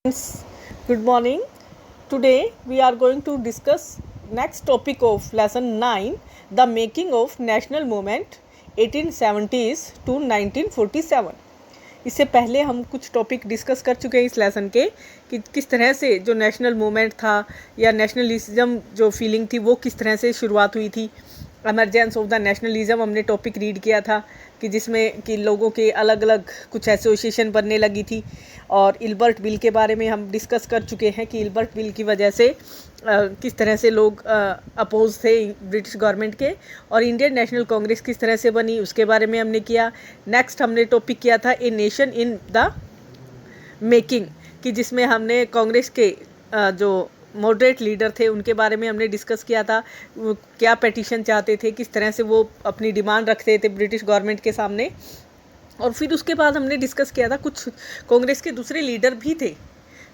Good morning. Today we are going to discuss next topic of lesson 9, the making of national movement 1870s to 1947. इससे पहले हम कुछ topic discuss कर चुके हैं इस लेसन के कि किस तरह से जो नेशनल मूवमेंट था या नेशनलिज्म जो फीलिंग थी वो किस तरह से शुरुआत हुई थी। एमरजेंस ऑफ द नेशनलिज्म हमने टॉपिक रीड किया था कि जिसमें कि लोगों के अलग अलग कुछ एसोसिएशन बनने लगी थी। और इल्बर्ट बिल के बारे में हम डिस्कस कर चुके हैं कि इल्बर्ट बिल की वजह से किस तरह से लोग अपोज थे ब्रिटिश गवर्नमेंट के, और इंडियन नेशनल कांग्रेस किस तरह से बनी उसके बारे में हमने किया। नेक्स्ट हमने टॉपिक किया था a nation in the making, कि जिसमें हमने कांग्रेस के जो मॉडरेट लीडर थे उनके बारे में हमने डिस्कस किया था। वो क्या पेटिशन चाहते थे, किस तरह से वो अपनी डिमांड रखते थे ब्रिटिश गवर्नमेंट के सामने। और फिर उसके बाद हमने डिस्कस किया था कुछ कांग्रेस के दूसरे लीडर भी थे,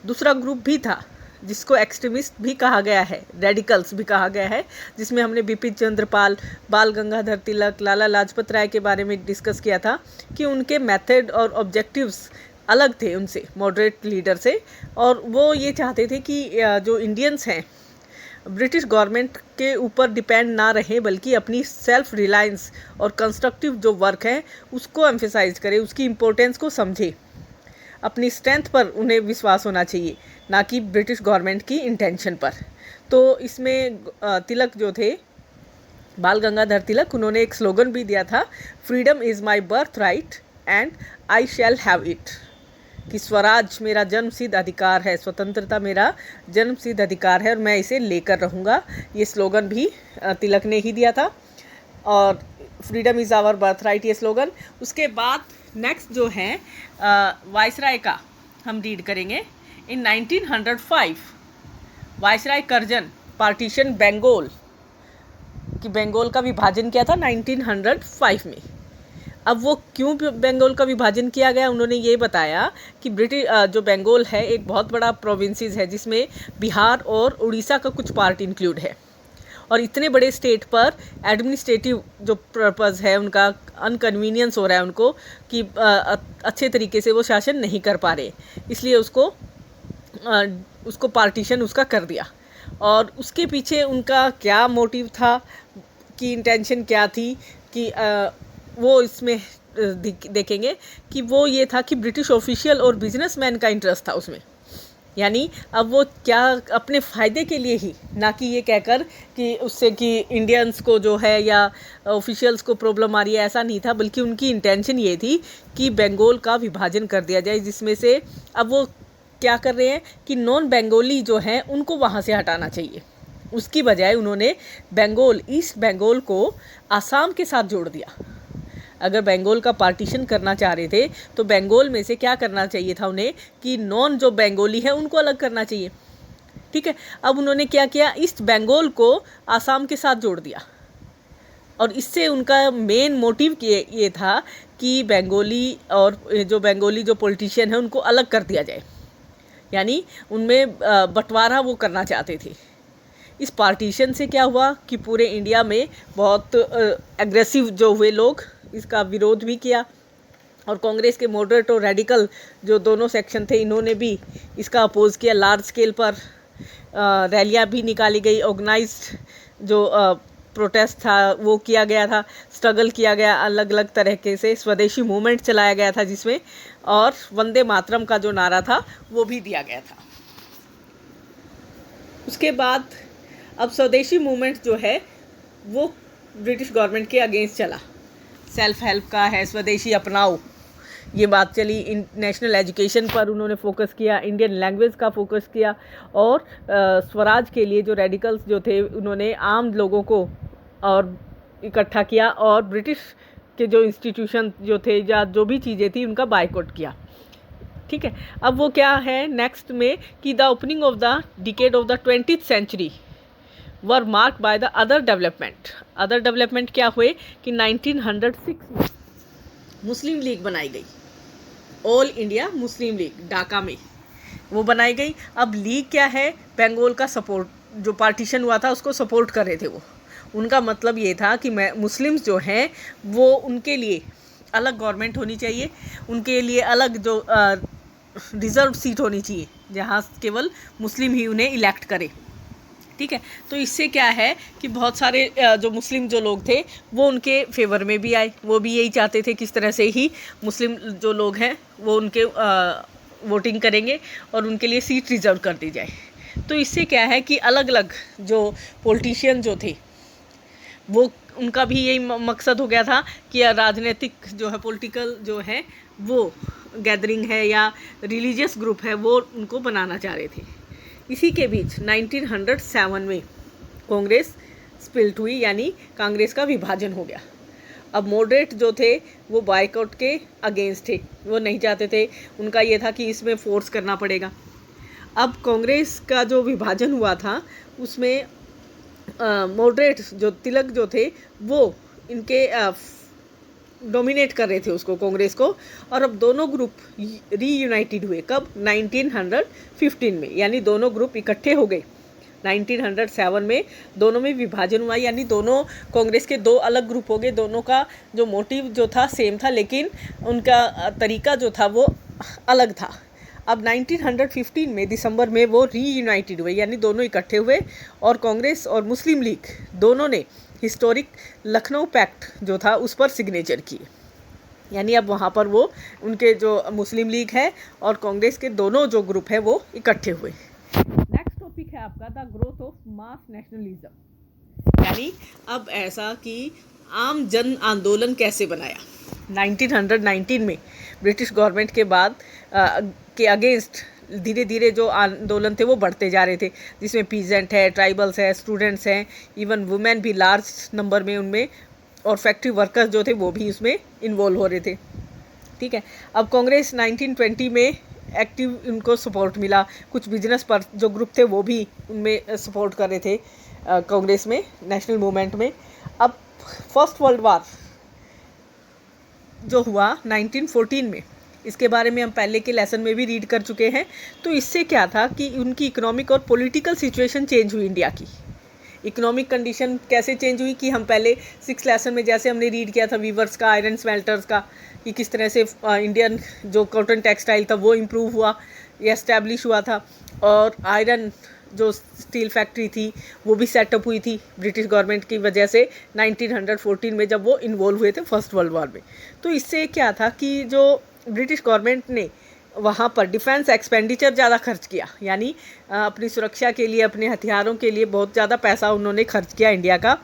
दूसरा ग्रुप भी था जिसको एक्सट्रीमिस्ट भी कहा गया है, रेडिकल्स भी कहा गया है, जिसमें हमने बिपिन चंद्रपाल, बाल गंगाधर तिलक, लाला लाजपत राय के बारे में डिस्कस किया था कि उनके मेथड और ऑब्जेक्टिव्स अलग थे उनसे, मॉडरेट लीडर से। और वो ये चाहते थे कि जो इंडियंस हैं ब्रिटिश गवर्नमेंट के ऊपर डिपेंड ना रहें, बल्कि अपनी सेल्फ रिलायंस और कंस्ट्रक्टिव जो वर्क है उसको एम्फेसाइज करें, उसकी इम्पोर्टेंस को समझें। अपनी स्ट्रेंथ पर उन्हें विश्वास होना चाहिए, ना कि ब्रिटिश गवर्नमेंट की इंटेंशन पर। तो इसमें तिलक जो थे, बाल गंगाधर तिलक, उन्होंने एक स्लोगन भी दिया था, freedom is my birth right and I shall have it, कि स्वराज मेरा जन्मसिद्ध अधिकार है, स्वतंत्रता मेरा जन्मसिद्ध अधिकार है और मैं इसे लेकर रहूँगा। ये स्लोगन भी तिलक ने ही दिया था, और freedom is our birth right ये स्लोगन। उसके बाद नेक्स्ट जो है वायसराय का हम रीड करेंगे। इन 1905 वायसराय कर्जन पार्टीशन बंगाल, कि बंगाल का विभाजन किया था 1905 में। अब वो क्यों बंगाल का विभाजन किया गया, उन्होंने ये बताया कि ब्रिटिश जो बंगाल है एक बहुत बड़ा प्रोविंसेस है जिसमें बिहार और उड़ीसा का कुछ पार्ट इंक्लूड है, और इतने बड़े स्टेट पर एडमिनिस्ट्रेटिव जो पर्पज़ है उनका अनकन्वीनियंस हो रहा है उनको, कि अच्छे तरीके से वो शासन नहीं कर पा रहे, इसलिए उसको पार्टीशन उसका कर दिया। और उसके पीछे उनका क्या मोटिव था, कि इंटेंशन क्या थी, कि वो इसमें देखेंगे कि वो ये था कि ब्रिटिश ऑफिशियल और बिजनेसमैन का इंटरेस्ट था उसमें। यानी अब वो क्या अपने फ़ायदे के लिए ही, ना कि ये कहकर कि उससे कि इंडियंस को जो है या ऑफिशियल्स को प्रॉब्लम आ रही है, ऐसा नहीं था, बल्कि उनकी इंटेंशन ये थी कि बंगाल का विभाजन कर दिया जाए, जिसमें से अब वो क्या कर रहे हैं कि नॉन बंगाली जो हैं उनको वहाँ से हटाना चाहिए। उसकी बजाय उन्होंने बंगाल, ईस्ट बंगाल को आसाम के साथ जोड़ दिया। अगर बंगाल का पार्टीशन करना चाह रहे थे तो बंगाल में से क्या करना चाहिए था उन्हें, कि नॉन जो बंगाली है उनको अलग करना चाहिए। ठीक है, अब उन्होंने क्या किया, ईस्ट बंगाल को आसाम के साथ जोड़ दिया, और इससे उनका मेन मोटिव ये था कि बंगाली और जो बंगाली जो पॉलिटिशियन है उनको अलग कर दिया जाए, यानी उनमें बंटवारा वो करना चाहते थे। इस पार्टीशन से क्या हुआ कि पूरे इंडिया में बहुत एग्रेसिव जो हुए लोग इसका विरोध भी किया, और कांग्रेस के मॉडरेट और रेडिकल जो दोनों सेक्शन थे इन्होंने भी इसका अपोज किया। लार्ज स्केल पर रैलियां भी निकाली गई, ऑर्गेनाइज्ड जो प्रोटेस्ट था वो किया गया था, स्ट्रगल किया गया अलग अलग तरीके से, स्वदेशी मूवमेंट चलाया गया था जिसमें, और वंदे मातरम का जो नारा था वो भी दिया गया था। उसके बाद अब स्वदेशी मूवमेंट जो है वो ब्रिटिश गवर्नमेंट के अगेंस्ट चला, सेल्फ हेल्प का है, स्वदेशी अपनाओ, ये बात चली। नेशनल एजुकेशन पर उन्होंने फोकस किया, इंडियन लैंग्वेज का फोकस किया, और स्वराज के लिए जो रेडिकल्स जो थे उन्होंने आम लोगों को और इकट्ठा किया, और ब्रिटिश के जो इंस्टीट्यूशन जो थे या जो भी चीज़ें थी उनका बायकॉट किया। ठीक है, अब वो क्या है नेक्स्ट में, कि the opening of the decade of the 20th century were marked by the other development. Other development क्या हुए कि 1906 में मुस्लिम लीग बनाई गई, all India Muslim League, Dhaka में वो बनाई गई। अब लीग क्या है, बंगाल का सपोर्ट, जो पार्टीशन हुआ था उसको सपोर्ट कर रहे थे वो। उनका मतलब ये था कि मुस्लिम्स जो हैं वो उनके लिए अलग गवर्नमेंट होनी चाहिए, उनके लिए अलग जो रिज़र्व सीट होनी चाहिए, जहाँ केवल मुस्लिम ही उन्हें इलेक्ट करे। ठीक है, तो इससे क्या है कि बहुत सारे जो मुस्लिम जो लोग थे वो उनके फेवर में भी आए, वो भी यही चाहते थे किस तरह से ही मुस्लिम जो लोग हैं वो उनके वोटिंग करेंगे और उनके लिए सीट रिजर्व कर दी जाए। तो इससे क्या है कि अलग अलग जो पॉलिटिशियन जो थे वो उनका भी यही मकसद हो गया था कि राजनीतिक जो है पॉलिटिकल जो है वो गैदरिंग है या रिलीजियस ग्रुप है वो उनको बनाना चाह रहे थे। इसी के बीच 1907 में कांग्रेस स्प्लिट हुई, यानी कांग्रेस का विभाजन हो गया। अब मॉडरेट जो थे वो बायकॉट के अगेंस्ट थे, वो नहीं चाहते थे, उनका ये था कि इसमें फोर्स करना पड़ेगा। अब कांग्रेस का जो विभाजन हुआ था उसमें मॉडरेट जो तिलक जो थे वो इनके डोमिनेट कर रहे थे उसको, कांग्रेस को। और अब दोनों ग्रुप रीयूनाइटेड हुए कब? 1915 में, यानी दोनों ग्रुप इकट्ठे हो गए। 1907 में दोनों में विभाजन हुआ, यानी दोनों कांग्रेस के दो अलग ग्रुप हो गए। दोनों का जो मोटिव जो था सेम था, लेकिन उनका तरीका जो था वो अलग था। अब 1915 में दिसंबर में वो रीयूनाइटेड हुए, यानी दोनों इकट्ठे हुए और कांग्रेस और मुस्लिम लीग दोनों ने हिस्टोरिक लखनऊ पैक्ट जो था उस पर सिग्नेचर किए। यानी अब वहाँ पर वो उनके जो मुस्लिम लीग है और कांग्रेस के दोनों जो ग्रुप है वो इकट्ठे हुए। नेक्स्ट टॉपिक है आपका the growth of mass nationalism, यानी अब ऐसा कि आम जन आंदोलन कैसे बनाया। 1919 में ब्रिटिश गवर्नमेंट के बाद के अगेंस्ट धीरे धीरे जो आंदोलन थे वो बढ़ते जा रहे थे, जिसमें पीजेंट है, ट्राइबल्स है, स्टूडेंट्स हैं, इवन वुमेन भी लार्ज नंबर में उनमें, और फैक्ट्री वर्कर्स जो थे वो भी उसमें इन्वॉल्व हो रहे थे। ठीक है, अब कांग्रेस 1920 में एक्टिव उनको सपोर्ट मिला। कुछ बिजनेस पर जो ग्रुप थे वो भी उनमें सपोर्ट कर रहे थे कांग्रेस में, नेशनल मूवमेंट में। अब फर्स्ट वर्ल्ड वार जो हुआ 1914 में, इसके बारे में हम पहले के लेसन में भी रीड कर चुके हैं। तो इससे क्या था कि उनकी इकोनॉमिक और पॉलिटिकल सिचुएशन चेंज हुई। इंडिया की इकोनॉमिक कंडीशन कैसे चेंज हुई कि हम पहले 6 लेसन में जैसे हमने रीड किया था वीवर्स का, आयरन स्मेल्टर्स का, कि किस तरह से इंडियन जो कॉटन टेक्सटाइल था वो इम्प्रूव हुआ या एस्टैब्लिश हुआ था, और आयरन जो स्टील फैक्ट्री थी वो भी सेटअप हुई थी ब्रिटिश गवर्नमेंट की वजह से 1914 में, जब वो इन्वॉल्व हुए थे फर्स्ट वर्ल्ड वॉर में। तो इससे क्या था कि जो ब्रिटिश गवर्नमेंट ने वहाँ पर डिफेंस एक्सपेंडिचर ज़्यादा खर्च किया, यानी अपनी सुरक्षा के लिए, अपने हथियारों के लिए बहुत ज़्यादा पैसा उन्होंने खर्च किया इंडिया का।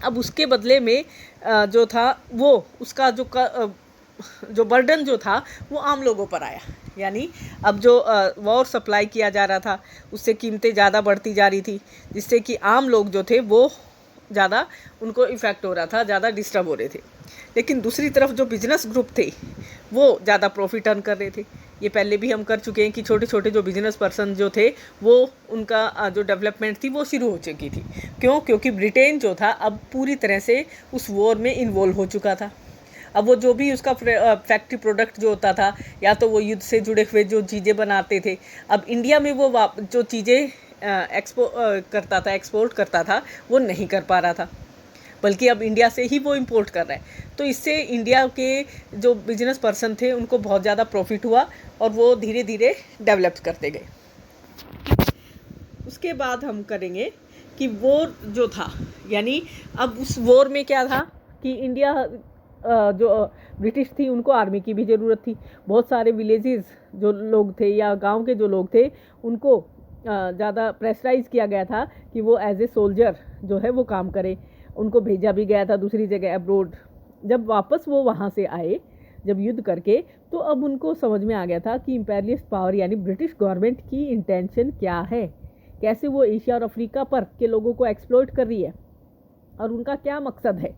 अब उसके बदले में जो था वो उसका जो बर्डन जो था वो आम लोगों पर आया। यानी अब जो वॉर सप्लाई किया जा रहा था उससे कीमतें ज़्यादा बढ़ती जा रही थी, जिससे कि आम लोग जो थे वो ज़्यादा उनको इफ़ेक्ट हो रहा था, ज़्यादा डिस्टर्ब हो रहे थे। लेकिन दूसरी तरफ जो बिजनेस ग्रुप थे वो ज़्यादा प्रॉफिट अर्न कर रहे थे। ये पहले भी हम कर चुके हैं कि छोटे छोटे जो बिजनेस पर्सन जो थे वो उनका जो डेवलपमेंट थी वो शुरू हो चुकी थी। क्यों? क्योंकि ब्रिटेन जो था अब पूरी तरह से उस वॉर में इन्वॉल्व हो चुका था। अब वो जो भी उसका फैक्ट्री प्रोडक्ट जो होता था, या तो वो युद्ध से जुड़े हुए जो चीज़ें बनाते थे, अब इंडिया में वो जो चीज़ें एक्सपोर्ट करता था वो नहीं कर पा रहा था, बल्कि अब इंडिया से ही वो इंपोर्ट कर रहा है। तो इससे इंडिया के जो बिजनेस पर्सन थे उनको बहुत ज़्यादा प्रॉफिट हुआ और वो धीरे धीरे डेवलप करते गए। उसके बाद हम करेंगे कि वॉर जो था, यानी अब उस वॉर में क्या था कि इंडिया जो ब्रिटिश थी उनको आर्मी की भी ज़रूरत थी। बहुत सारे विलेजेस जो लोग थे या गांव के जो लोग थे उनको ज़्यादा प्रेशराइज किया गया था कि वो एज ए सोल्जर जो है वो काम करे। उनको भेजा भी गया था दूसरी जगह अब्रोड। जब वापस वो वहाँ से आए जब युद्ध करके, तो अब उनको समझ में आ गया था कि इम्पेरियलिस्ट पावर यानी ब्रिटिश गवर्नमेंट की इंटेंशन क्या है, कैसे वो एशिया और अफ्रीका पर के लोगों को एक्सप्लॉइट कर रही है और उनका क्या मकसद है।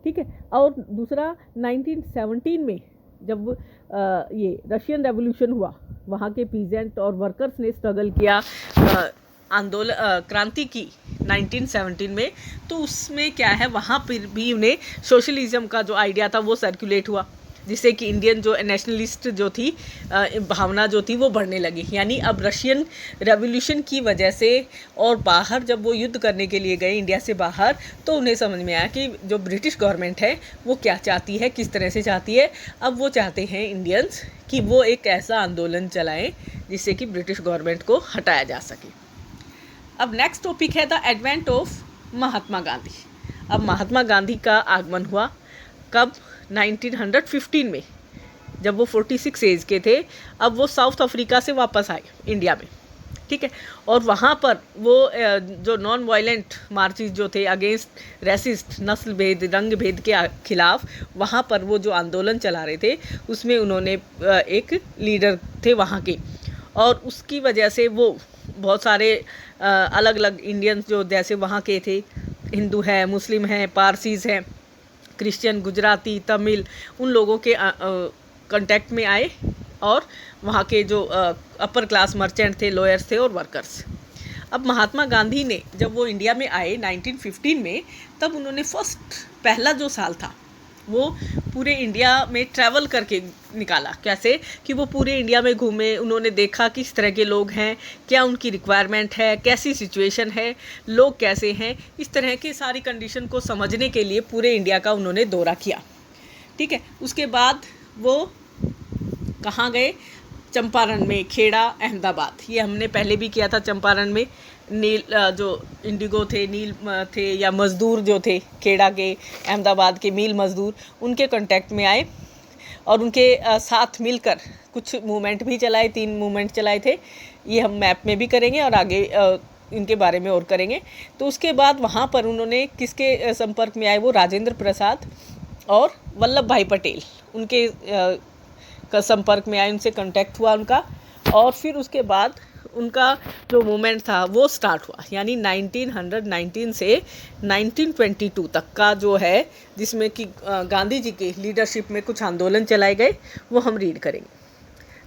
ठीक है, और दूसरा 1917 में जब ये रशियन रेवोल्यूशन हुआ, वहाँ के पीजेंट और वर्कर्स ने स्ट्रगल किया, आंदोलन क्रांति की 1917 में, तो उसमें क्या है वहाँ पर भी उन्हें सोशलिज्म का जो आइडिया था वो सर्कुलेट हुआ। जिससे कि इंडियन जो नेशनलिस्ट जो थी भावना जो थी वो बढ़ने लगी। यानी अब रशियन रेवोल्यूशन की वजह से और बाहर जब वो युद्ध करने के लिए गए इंडिया से बाहर, तो उन्हें समझ में आया कि जो ब्रिटिश गवर्नमेंट है वो क्या चाहती है, किस तरह से चाहती है। अब वो चाहते हैं इंडियंस कि वो एक ऐसा आंदोलन चलाएं जिससे कि ब्रिटिश गवर्नमेंट को हटाया जा सके। अब नेक्स्ट टॉपिक है the advent of Mahatma Gandhi. अब महात्मा गांधी का आगमन हुआ कब? 1915 में, जब वो 46 एज के थे। अब वो साउथ अफ्रीका से वापस आए इंडिया में, ठीक है। और वहाँ पर वो जो नॉन वायलेंट मार्चेस जो थे अगेंस्ट रेसिस्ट, नस्ल भेद, रंग भेद के खिलाफ, वहाँ पर वो जो आंदोलन चला रहे थे उसमें उन्होंने एक लीडर थे वहाँ के, और उसकी वजह से वो बहुत सारे अलग अलग इंडियंस जो जैसे वहाँ के थे, हिंदू हैं, मुस्लिम हैं, पारसीज़ हैं, क्रिश्चियन, गुजराती, तमिल, उन लोगों के कांटेक्ट में आए। और वहाँ के जो अपर क्लास मर्चेंट थे, लॉयर्स थे और वर्कर्स। अब महात्मा गांधी ने जब वो इंडिया में आए 1915 में, तब उन्होंने पहला जो साल था वो पूरे इंडिया में ट्रैवल करके निकाला। कैसे? कि वो पूरे इंडिया में घूमे, उन्होंने देखा किस तरह के लोग हैं, क्या उनकी रिक्वायरमेंट है, कैसी सिचुएशन है, लोग कैसे हैं, इस तरह की सारी कंडीशन को समझने के लिए पूरे इंडिया का उन्होंने दौरा किया, ठीक है। उसके बाद वो कहाँ गए? चंपारण में, खेड़ा, अहमदाबाद। ये हमने पहले भी किया था। चंपारण में नील जो इंडिगो थे, नील थे या मज़दूर जो थे खेड़ा के, अहमदाबाद के मील मज़दूर, उनके कांटेक्ट में आए और उनके साथ मिलकर कुछ मूवमेंट भी चलाए। 3 मूवमेंट चलाए थे। ये हम मैप में भी करेंगे और आगे इनके बारे में और करेंगे। तो उसके बाद वहाँ पर उन्होंने किसके संपर्क में आए? वो राजेंद्र प्रसाद और वल्लभ भाई पटेल, उनके का संपर्क में आए, उनसे कांटेक्ट हुआ उनका। और फिर उसके बाद उनका जो मूवमेंट था वो स्टार्ट हुआ, यानी 1919 से 1922 तक का जो है, जिसमें कि गांधी जी के लीडरशिप में कुछ आंदोलन चलाए गए, वो हम रीड करेंगे।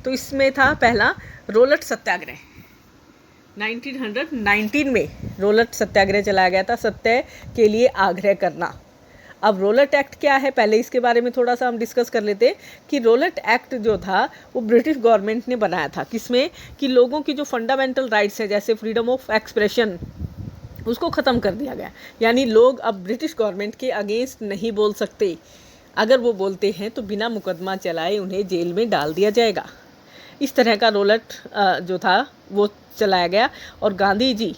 तो इसमें था पहला रोलट सत्याग्रह। 1919 में रोलट सत्याग्रह चलाया गया था, सत्य के लिए आग्रह करना। अब रोलट एक्ट क्या है, पहले इसके बारे में थोड़ा सा हम डिस्कस कर लेते हैं कि रोलट एक्ट जो था वो ब्रिटिश गवर्नमेंट ने बनाया था। किसमें? कि लोगों की जो फंडामेंटल राइट्स है, जैसे फ्रीडम ऑफ एक्सप्रेशन, उसको ख़त्म कर दिया गया। यानी लोग अब ब्रिटिश गवर्नमेंट के अगेंस्ट नहीं बोल सकते। अगर वो बोलते हैं तो बिना मुकदमा चलाए उन्हें जेल में डाल दिया जाएगा। इस तरह का रोलट जो था वो चलाया गया। और गांधी जी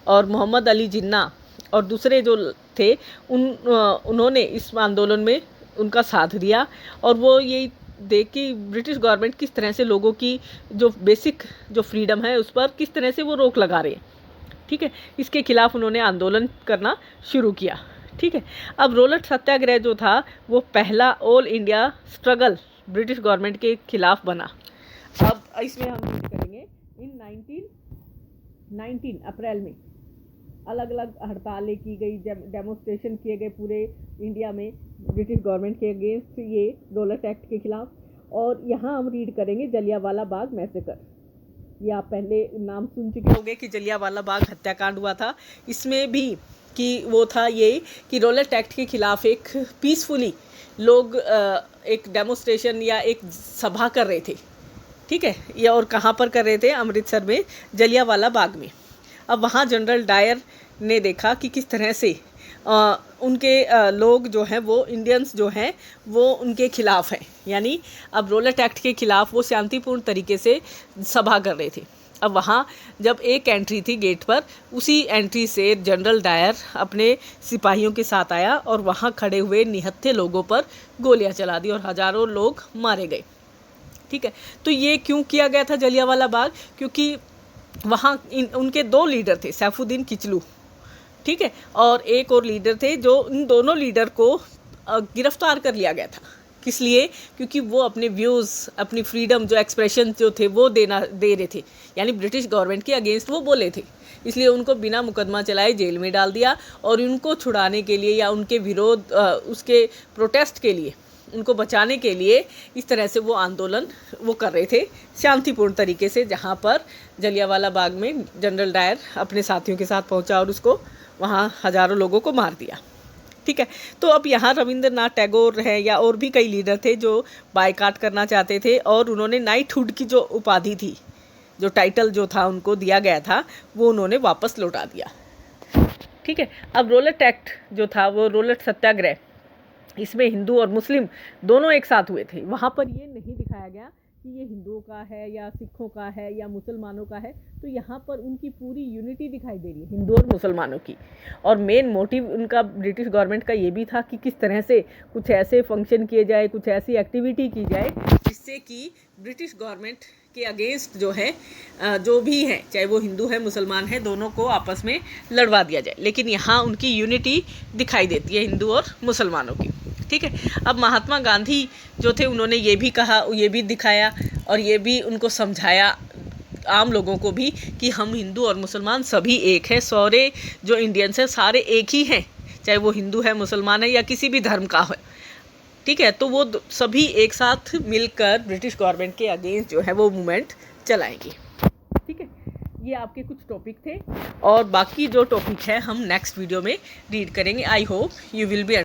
और मोहम्मद अली जिन्ना और दूसरे जो थे उन्होंने इस आंदोलन में उनका साथ दिया। और वो ये देख कि ब्रिटिश गवर्नमेंट किस तरह से लोगों की जो बेसिक जो फ्रीडम है उस पर किस तरह से वो रोक लगा रहे हैं, ठीक है। इसके खिलाफ उन्होंने आंदोलन करना शुरू किया, ठीक है। अब रोलट सत्याग्रह जो था वो पहला all India struggle British government के खिलाफ बना। अब इसमें हम रीड करेंगे इन 1919 अप्रैल में अलग अलग हड़तालें की गई, डेमोस्ट्रेशन किए गए पूरे इंडिया में ब्रिटिश गवर्नमेंट के अगेंस्ट, ये रोलट एक्ट के खिलाफ। और यहाँ हम रीड करेंगे जलियांवाला बाग मैसेकर। ये आप पहले नाम सुन चुके होंगे कि जलियांवाला बाग हत्याकांड हुआ था। इसमें भी कि वो था ये कि रोलट एक्ट के खिलाफ एक पीसफुली लोग एक डेमोस्ट्रेशन या एक सभा कर रहे थे, ठीक है। ये और कहाँ पर कर रहे थे? अमृतसर में, जलियांवाला बाग में। अब वहाँ जनरल डायर ने देखा कि किस तरह से उनके लोग जो हैं वो इंडियंस जो हैं वो उनके खिलाफ हैं। यानी अब रोलट एक्ट के खिलाफ वो शांतिपूर्ण तरीके से सभा कर रहे थे। अब वहाँ जब एक एंट्री थी गेट पर, उसी एंट्री से जनरल डायर अपने सिपाहियों के साथ आया और वहाँ खड़े हुए निहत्थे लोगों पर गोलियां चला दी और हज़ारों लोग मारे गए, ठीक है। तो ये क्यों किया गया था जलियांवाला बाग? क्योंकि वहाँ उनके 2 लीडर थे, सैफुद्दीन किचलू, ठीक है, और एक और लीडर थे, जो इन दोनों लीडर को गिरफ्तार कर लिया गया था। किस लिए? क्योंकि वो अपने व्यूज़, अपनी फ्रीडम जो एक्सप्रेशन जो थे वो दे रहे थे, यानी ब्रिटिश गवर्नमेंट के अगेंस्ट वो बोले थे। इसलिए उनको बिना मुकदमा चलाए जेल में डाल दिया। और उनको छुड़ाने के लिए या उनके विरोध उसके प्रोटेस्ट के लिए, उनको बचाने के लिए इस तरह से वो आंदोलन वो कर रहे थे शांतिपूर्ण तरीके से, जहाँ पर जलियांवाला बाग में जनरल डायर अपने साथियों के साथ पहुँचा और उसको वहाँ हज़ारों लोगों को मार दिया, ठीक है। तो अब यहाँ रविंद्रनाथ टैगोर है या और भी कई लीडर थे जो बायकाट करना चाहते थे, और उन्होंने नाइटहुड की जो उपाधि थी, जो टाइटल जो था उनको दिया गया था, वो उन्होंने वापस लौटा दिया। ठीक है। अब रोलेट एक्ट जो था, वो रोलेट सत्याग्रह, इसमें हिंदू और मुस्लिम दोनों एक साथ हुए थे। वहाँ पर ये नहीं दिखाया गया कि ये हिंदुओं का है या सिखों का है या मुसलमानों का है, तो यहाँ पर उनकी पूरी यूनिटी दिखाई दे रही है, हिंदू और मुसलमानों की। और मेन मोटिव उनका, ब्रिटिश गवर्नमेंट का, ये भी था कि किस तरह से कुछ ऐसे फंक्शन किए जाए, कुछ ऐसी एक्टिविटी की जाए जिससे कि ब्रिटिश गवर्नमेंट के अगेंस्ट जो है, जो भी हैं, चाहे वो हिंदू है मुसलमान है, दोनों को आपस में लड़वा दिया जाए। लेकिन यहाँ उनकी यूनिटी दिखाई देती है हिंदू और मुसलमानों की। ठीक है। अब महात्मा गांधी जो थे, उन्होंने ये भी कहा, ये भी दिखाया और ये भी उनको समझाया आम लोगों को भी कि हम हिंदू और मुसलमान सभी एक हैं, सारे जो इंडियंस हैं सारे एक ही हैं, चाहे वो हिंदू है, मुसलमान है या किसी भी धर्म का है। ठीक है। तो वो सभी एक साथ मिलकर ब्रिटिश गवर्नमेंट के अगेंस्ट जो है वो मूवमेंट चलाएंगे। ठीक है। ये आपके कुछ टॉपिक थे, और बाकी जो टॉपिक है हम नेक्स्ट वीडियो में रीड करेंगे। I hope you will be